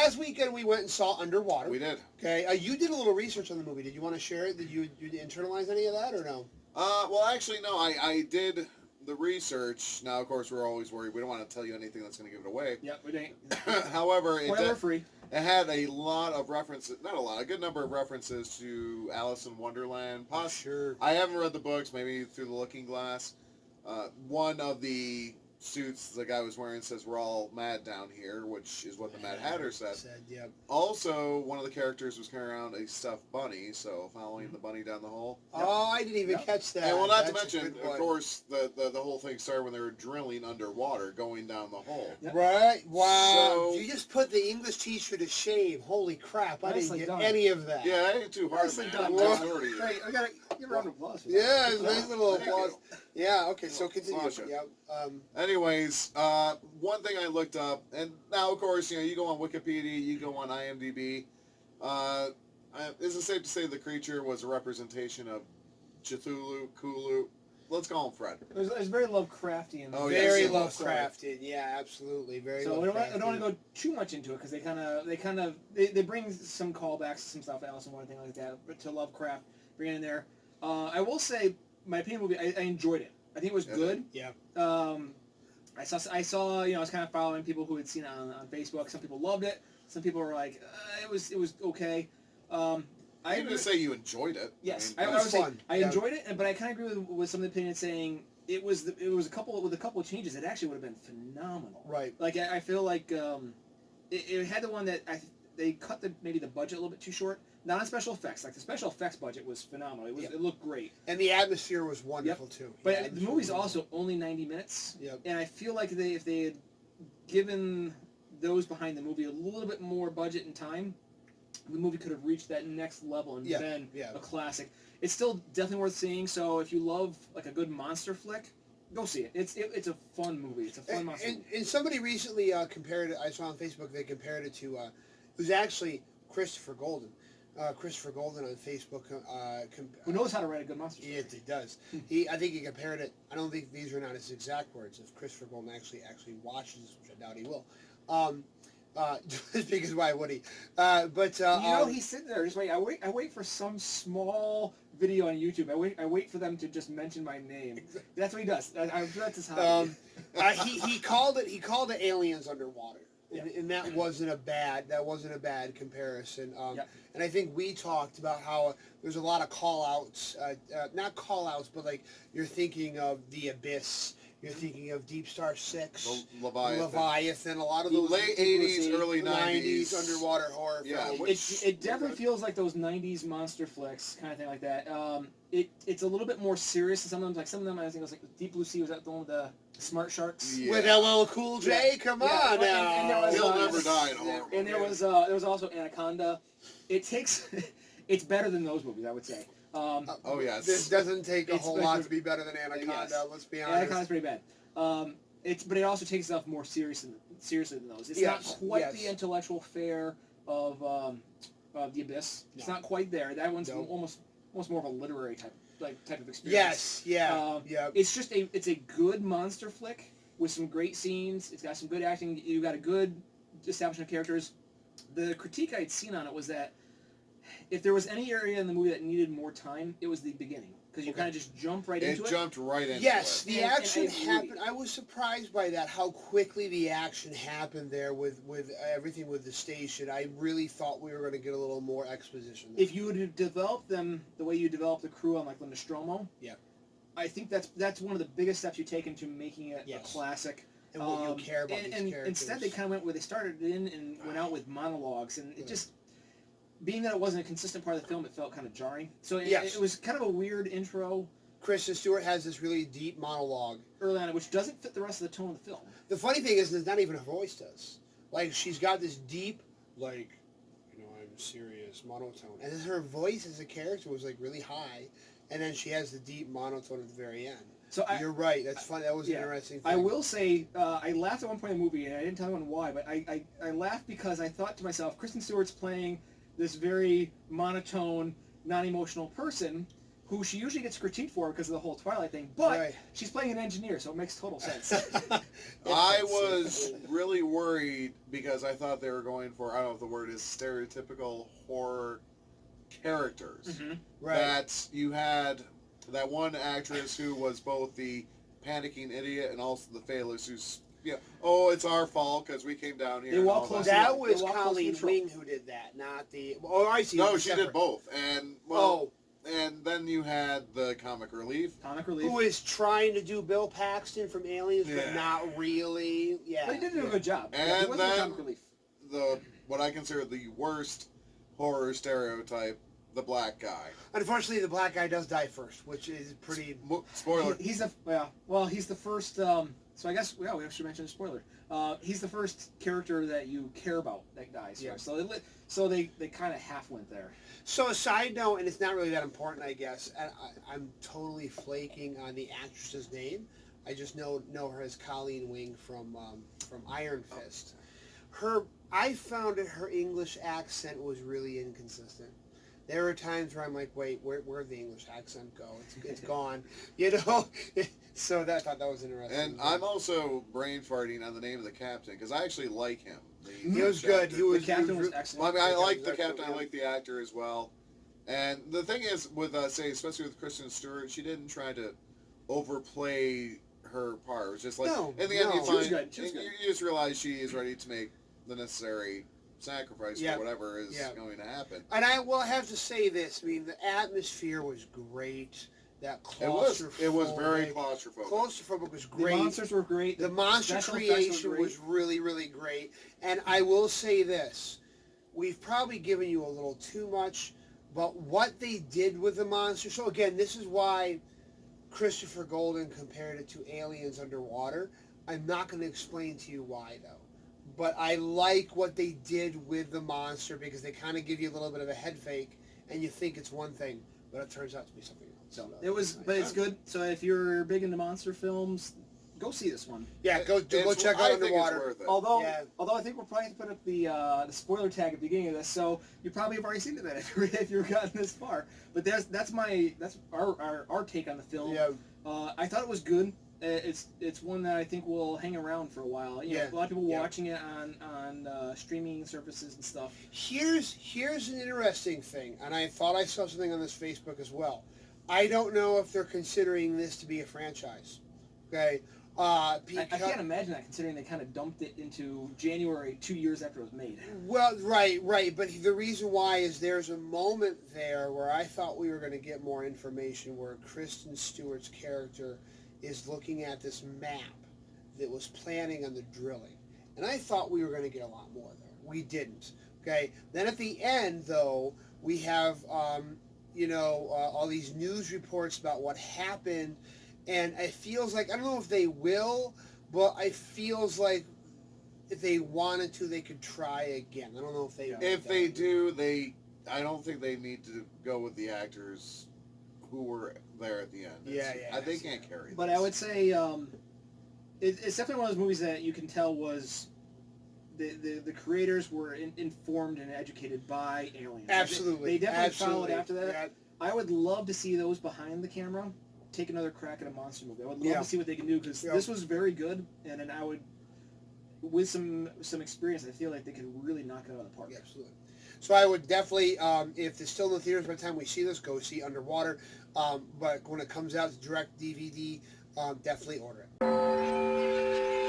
last weekend we went and saw Underwater. We did. Okay, you did a little research on the movie. Did you want to share it? Did you internalize any of that or no? Well, actually, no. I did the research. Now, of course, we're always worried. We don't want to tell you anything that's going to give it away. Yep, we ain't. However, Spoiler free. it had a lot of references. Not a lot. A good number of references to Alice in Wonderland. Sure. I haven't read the books. Maybe Through the Looking Glass. One of the suits the guy was wearing says we're all mad down here, which is what the Mad Hatter said. Yep. Also, one of the characters was carrying around a stuffed bunny, so following the bunny down the hole. Oh, I didn't even catch that. And well, not to That's a mention, good of one. course, the whole thing started when they were drilling underwater, going down the hole. Yep. Right? Wow. So- You just put the English teacher to shame. Holy crap. I didn't Nicely get done. any of that. Yeah, I ain't too hard, Nicely man. done, I'm John. sorry. Hey, I gotta give a round of applause for that. Yeah, it's a nice little Thank applause. you. Yeah, okay, so continue. Sasha. Yep. Anyways, one thing I looked up, and now, of course, you go on Wikipedia, you go on IMDb. Is it safe to say the creature was a representation of Cthulhu, Cthulhu? Let's call him Fred. It was very Lovecraftian. Oh, Very yes, Lovecrafted. Yeah, absolutely. Very So Lovecrafted. I don't want to go too much into it because they bring some callbacks to some stuff, Alice in Wonderland, thing like that, to Lovecraft, bring it in there. I will say, my opinion will be, I enjoyed it. I think it was good. Yeah. I saw, I was kind of following people who had seen it on Facebook. Some people loved it. Some people were like, it was okay. I didn't just say you enjoyed it. Yes, It I was would say fun. I Yeah. enjoyed it, but I kind of agree with some of the opinions saying it was a couple of changes. It actually would have been phenomenal. Right. Like I feel like it had the one that they cut maybe the budget a little bit too short. Not on special effects. Like the special effects budget was phenomenal. It looked great. And the atmosphere was wonderful, too. But Yeah, the atmosphere movie's was also only 90 minutes. Yep. And I feel like if they had given those behind the movie a little bit more budget and time, the movie could have reached that next level and been a classic. It's still definitely worth seeing. So if you love like a good monster flick, go see it. It's a fun movie. It's a fun monster movie. And somebody recently compared it, I saw on Facebook, they compared it to, it was actually Christopher Golden. Christopher Golden on Facebook. Who knows how to write a good monster story? Yes, he does. I think he compared it. I don't think these are not his exact words. If Christopher Golden actually watches this, which I doubt he will, just because why would he? He's sitting there. Just wait. I wait for some small video on YouTube. I wait for them to just mention my name. That's what he does. That's his hobby. He called it Aliens Underwater. Yeah. And that wasn't a bad comparison. Yep. And I think we talked about how there's a lot of call-outs, not call-outs, but like you're thinking of The Abyss, you're thinking of Deep Star 6, Leviathan, a lot of The those late ridiculous 80s, early 90s. underwater horror Yeah, films. It definitely feels like those 90s monster flicks kind of thing like that. It's a little bit more serious than some of them. Like some of them, I think it was like Deep Blue Sea. Was that the one with the smart sharks? Yeah. With LL Cool J, Yeah. come Yeah, on and there now. was, He'll never die in horror. And there was also Anaconda. It's better than those movies, I would say. Oh, yes. This doesn't take a It's whole better- lot to be better than Anaconda. Yes. Let's be honest. Anaconda's pretty bad. But it also takes itself more seriously than those. It's Yes, not quite yes. the intellectual fare of The Abyss. It's No. not quite there. That one's No. almost more of a literary type of experience. Yes, yeah, yeah. It's just it's a good monster flick with some great scenes. It's got some good acting. You got a good establishment of characters. The critique I'd seen on it was that if there was any area in the movie that needed more time, it was the beginning because you kind of just jump right into It it. jumped right into Yes, it. the And action I agree. happened. I was surprised by that, how quickly the action happened there with everything with the station. I really thought we were going to get a little more exposition there. If you would have developed them the way you developed the crew on like Nostromo, Yeah. I think that's one of the biggest steps you take into making it Yes. a classic. And what you care about these and characters. instead they kind of went where they started in and went out with monologues, and it just, being that it wasn't a consistent part of the film, it felt kind of jarring. So Yes. it was kind of a weird intro Kristen Stewart has this really deep monologue. early on, which doesn't fit the rest of the tone of the film. The funny thing is, it's not even her voice does. Like, she's got this deep, like, I'm serious monotone. And then her voice as a character was, like, really high. And then she has the deep monotone at the very end. So You're right. That's funny. That was an interesting thing. I will say, I laughed at one point in the movie, and I didn't tell anyone why, but I laughed because I thought to myself, Kristen Stewart's playing this very monotone, non-emotional person, who she usually gets critiqued for because of the whole Twilight thing, but Right. she's playing an engineer, so it makes total sense. I was really worried because I thought they were going for, I don't know if the word is stereotypical horror characters. Mm-hmm. Right. That you had that one actress who was both the panicking idiot and also the fatalist who's, oh, it's our fault because we came down here. They and walk all close that. That They was walk close to Colleen the troll. Wing who did that, not the. Oh, I see. No, she Separate. did both. And, and then you had the comic relief. Comic relief. Who is trying to do Bill Paxton from Aliens, but Yeah. not really. Yeah. But he did do a good job. And he wasn't then- comic relief. What I consider the worst horror stereotype, the black guy. Unfortunately, the black guy does die first, which is pretty. Spoiler. He's the he's the first. So I guess we should mention a spoiler. He's the first character that you care about that dies. Yeah. First. So they kind of half went there. So a side note, and it's not really that important, I guess. And I'm totally flaking on the actress's name. I just know her as Colleen Wing from Iron Fist. I found that her English accent was really inconsistent. There were times where I'm like, wait, where'd the English accent go? It's gone, So I thought that was interesting. And I'm also brain farting on the name of the captain because I actually like him. He was good. He was. The captain he was Well, excellent. I mean, I The like the captain's captain. I excellent, like the actor as well. And the thing is, with say, especially with Kristen Stewart, she didn't try to overplay her part. It was just like No, in the end, no. you She was find good. She was good. you just realize she is ready to make the necessary sacrifice Yeah. for whatever is Yeah. going to happen. And I will have to say this. I mean, the atmosphere was great. That It was very claustrophobic. Claustrophobic was The great. monsters were great. The monster special effects were creation great. was really, really great. And I will say this. We've probably given you a little too much, but what they did with the monster... So again, this is why Christopher Golden compared it to Aliens Underwater. I'm not going to explain to you why, though. But I like what they did with the monster because they kind of give you a little bit of a head fake, and you think it's one thing, but it turns out to be something else. So it was, but it's good. So if you're big into monster films, go see this one. Yeah, go check I out think Underwater. It's worth it. Although Yeah. I think we'll probably have to put up the spoiler tag at the beginning of this, so you probably have already seen it then if you've gotten this far. But that's our take on the film. Yeah. I thought it was good. It's one that I think will hang around for a while. You know, Yeah. a lot of people Yeah. watching it on streaming services and stuff. Here's an interesting thing, and I thought I saw something on this Facebook as well. I don't know if they're considering this to be a franchise. Okay, I because, can't imagine that considering they kind of dumped it into January 2 years after it was made. well, right, but the reason why is there's a moment there where I thought we were going to get more information where Kristen Stewart's character is looking at this map that was planning on the drilling, and I thought we were going to get a lot more there. We didn't. Okay, then at the end though we have all these news reports about what happened, and it feels like, I don't know if they will, but it feels like if they wanted to, they could try again. I don't know if they will. If they do, I don't think they need to go with the actors who were there at the end. They can't carry. But this. I would say it's definitely one of those movies that you can tell was the creators were informed and educated by aliens. Absolutely. They definitely Absolutely. followed after that. Yeah. I would love to see those behind the camera take another crack at a monster movie. I would love Yeah. to see what they can do because Yeah. this was very good, and then I would, with some experience, I feel like they could really knock it out of the park. Yeah, absolutely. So I would definitely, if it's still in the theaters by the time we see this, go see Underwater. But when it comes out to direct DVD, definitely order it.